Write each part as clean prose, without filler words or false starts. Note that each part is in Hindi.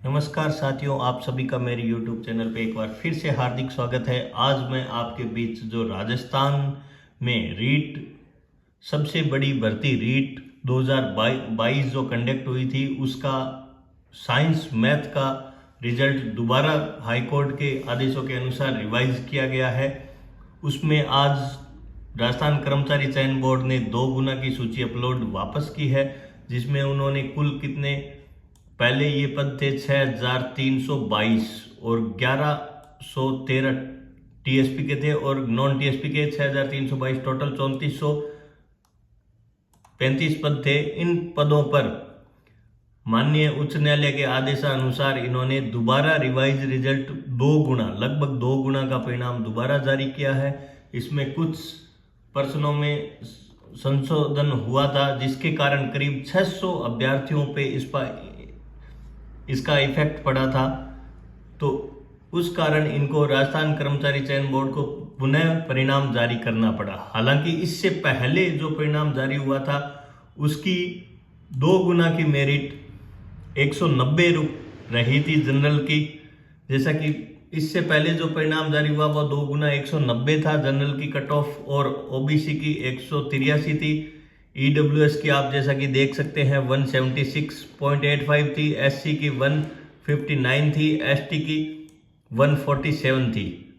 नमस्कार साथियों, आप सभी का मेरे YouTube चैनल पे एक बार फिर से हार्दिक स्वागत है। आज मैं आपके बीच जो राजस्थान में रीट सबसे बड़ी भर्ती रीट 2022 जो कंडक्ट हुई थी उसका साइंस मैथ का रिजल्ट दोबारा हाई कोर्ट के आदेशों के अनुसार रिवाइज किया गया है। उसमें आज राजस्थान कर्मचारी चयन बोर्ड ने 2 गुना की सूची अपलोड वापस की है, जिसमें उन्होंने कुल कितने पहले ये पद थे 6322 और 1113 टीएसपी के थे और नॉन टीएसपी के 6322, टोटल 3435 पद थे। इन पदों पर माननीय उच्च न्यायालय के आदेशानुसार इन्होंने दोबारा रिवाइज रिजल्ट 2 गुना, लगभग 2 गुना का परिणाम दोबारा जारी किया है। इसमें कुछ प्रश्नों में संशोधन हुआ था, जिसके कारण करीब 600 अभ्यर्थियों पे इसका इफेक्ट पड़ा था। तो उस कारण इनको राजस्थान कर्मचारी चयन बोर्ड को पुनः परिणाम जारी करना पड़ा। हालांकि इससे पहले जो परिणाम जारी हुआ था उसकी 2 गुना की मेरिट 190 रही थी जनरल की, जैसा कि इससे पहले जो परिणाम जारी हुआ वो 2 गुना 190 था जनरल की कट ऑफ, और ओबीसी की 183 थी। ईडब्ल्यूएस की आप जैसा कि देख सकते हैं 176.85 थी, एससी की 159 थी, एसटी की 147 थी।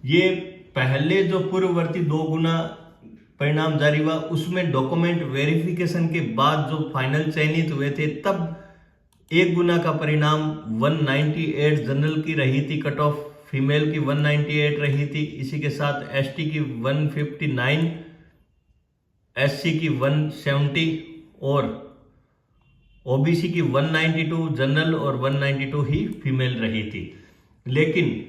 ये पहले जो पूर्ववर्ती 2 गुना परिणाम जारी हुआ उसमें डॉक्यूमेंट वेरिफिकेशन के बाद जो फाइनल चयनित हुए थे तब 1 गुना का परिणाम 198 जनरल की रही थी कट ऑफ, फीमेल की 198 रही थी, इसी के साथ एसटी की 159, एससी की 170 और ओबीसी की 192 जनरल और 192 ही फीमेल रही थी। लेकिन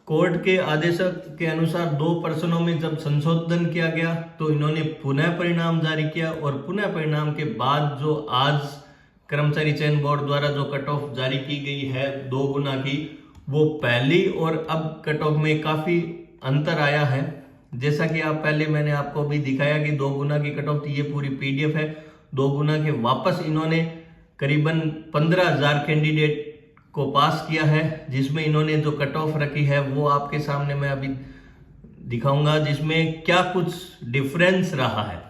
कोर्ट के आदेश के अनुसार 2 प्रश्नों में जब संशोधन किया गया तो इन्होंने पुनः परिणाम जारी किया, और पुनः परिणाम के बाद जो आज कर्मचारी चयन बोर्ड द्वारा जो कट ऑफ जारी की गई है 2 गुना की, वो पहली और अब कट ऑफ में काफी अंतर आया है। जैसा कि आप पहले मैंने आपको भी दिखाया कि 2 गुना की कट ऑफ थी, ये पूरी पीडीएफ है। 2 गुना के वापस इन्होंने करीबन 15,000 कैंडिडेट को पास किया है, जिसमें इन्होंने जो कट ऑफ रखी है वो आपके सामने मैं अभी दिखाऊंगा, जिसमें क्या कुछ डिफरेंस रहा है।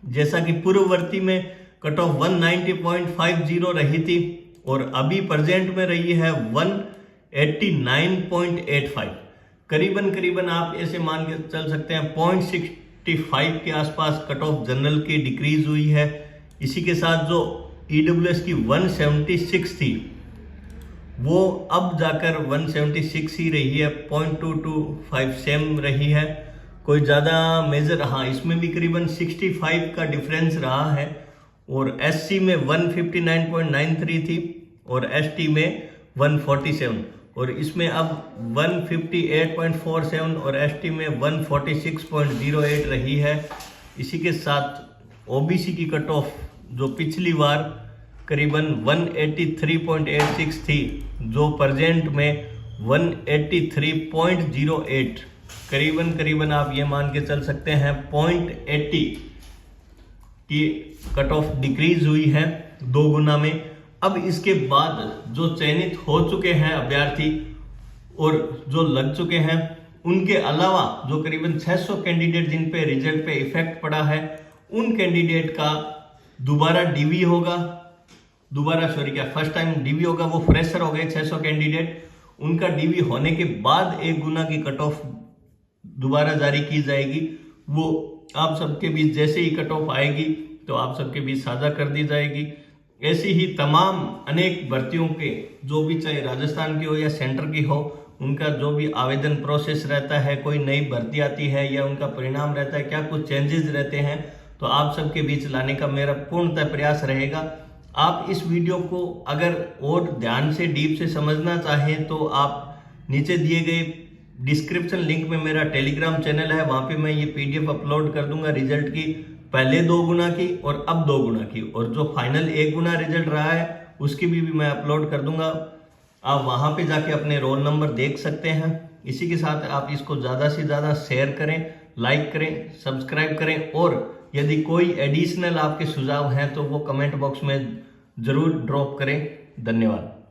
जैसा कि पूर्ववर्ती में कट ऑफ 190.50 रही थी और अभी प्रेजेंट में रही है 189.85। करीबन आप ऐसे मान के चल सकते हैं 0.65 के आसपास कट ऑफ जनरल की डिक्रीज हुई है। इसी के साथ जो ईडब्ल्यूएस की 176 थी वो अब जाकर 176 ही रही है, 0.225 सेम रही है, कोई ज़्यादा मेजर, हाँ इसमें भी करीबन 65 का डिफरेंस रहा है। और एससी में 159.93 थी और एसटी में 147, और इसमें अब 158.47 और एसटी में 146.08 रही है। इसी के साथ ओबीसी की कट ऑफ जो पिछली बार करीबन 183.86 थी, जो प्रेजेंट में 183.08, करीबन आप ये मान के चल सकते हैं 0.80 की कट ऑफ डिक्रीज हुई है 2 गुना में। अब इसके बाद जो चयनित हो चुके हैं अभ्यर्थी और जो लग चुके हैं, उनके अलावा जो करीबन 600 कैंडिडेट जिन पे रिजल्ट पे इफेक्ट पड़ा है, उन कैंडिडेट का दोबारा डीवी होगा, फर्स्ट टाइम डीवी होगा। वो फ्रेशर हो गए 600 कैंडिडेट, उनका डीवी होने के बाद 1 गुना की कट ऑफ दोबारा जारी की जाएगी। वो आप सबके बीच जैसे ही कट ऑफ आएगी तो आप सबके बीच साझा कर दी जाएगी। ऐसी ही तमाम अनेक भर्तियों के जो भी, चाहे राजस्थान की हो या सेंटर की हो, उनका जो भी आवेदन प्रोसेस रहता है, कोई नई भर्ती आती है या उनका परिणाम रहता है, क्या कुछ चेंजेस रहते हैं, तो आप सबके बीच लाने का मेरा पूर्णतः प्रयास रहेगा। आप इस वीडियो को अगर और ध्यान से डीप से समझना चाहें तो आप नीचे दिए गए डिस्क्रिप्शन लिंक में मेरा टेलीग्राम चैनल है, वहां पे मैं ये पीडीएफ अपलोड कर दूंगा रिजल्ट की, पहले 2 गुना की और अब 2 गुना की, और जो फाइनल 1 गुना रिजल्ट रहा है उसकी भी मैं अपलोड कर दूंगा। आप वहां पे जाके अपने रोल नंबर देख सकते हैं। इसी के साथ आप इसको ज़्यादा से ज़्यादा शेयर करें, लाइक करें, सब्सक्राइब करें, और यदि कोई एडिशनल आपके सुझाव हैं तो वो कमेंट बॉक्स में ज़रूर ड्रॉप करें। धन्यवाद।